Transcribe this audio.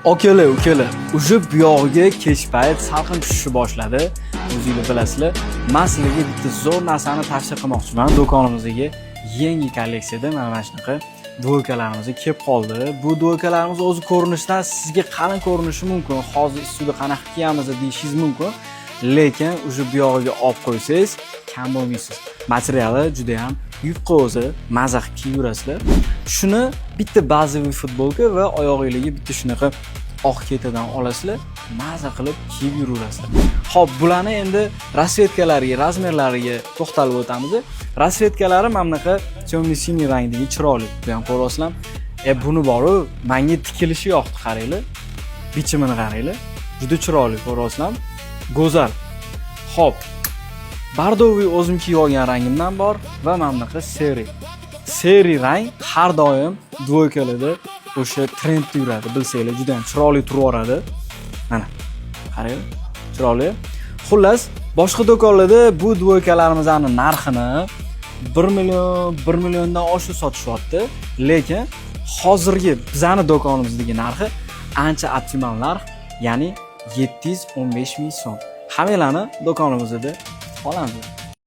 Ukalar, уже buyog'iga kech payt salqin tushishni boshladi. O'zingizlar bilasizlar. Men sizlarga bitta zo'r narsani tavsiya qilmoqchiman. Do'konimizga yangi kolleksiyada mana shunaqa do'kalarimiz kelib qoldi. Bu do'kalarimiz o'zi ko'rinishdan sizga qalin ko'rinishi mumkin. Hozir ustida qanaqa kiyamiz deyishingiz mumkin. Lekin уже buyog'iga olib qo'ysangiz, kam bo'lmaysiz. Materiali juda ham yupqa o'zi, maza qilib kiyib yurasizlar. Shuni bitta bazaviy futbolka va oyog'ingizga bitta shunaqa oq ketadan olasizlar, maza qilib kiyib yuraverasizlar. Xo'p, bularni endi rasvetkalariga, razmerlariga to'xtalib o'tamiz. Rasvetkalari mana bunaqa temno-siniy rangdagi chiroyli. Bu ham ko'rasizlar. Buni boru menga tikilishi yoqdi, qaranglar. Bichimini qaranglar. Juda chiroyli, ko'rasizlar. Go'zal. Xo'p. Bardoviy o'zim kiyib olgan rangimdan bor va mana bunaqa seri rang har doim dvoykalarda o'sha trendda yuradi, bilsanglar, juda ham chiroyli turaveradi. Mana, qarang, chiroyli. Xullas, boshqa do'konlarda bu dvoykalarimizni narxini 1 milliondan oshiq sotishyapti, lekin hozirgi bizning do'konimizdagi narxi ancha optimal narx, ya'ni 715 ming so'm. Hammalarni do'konimizda olamiz.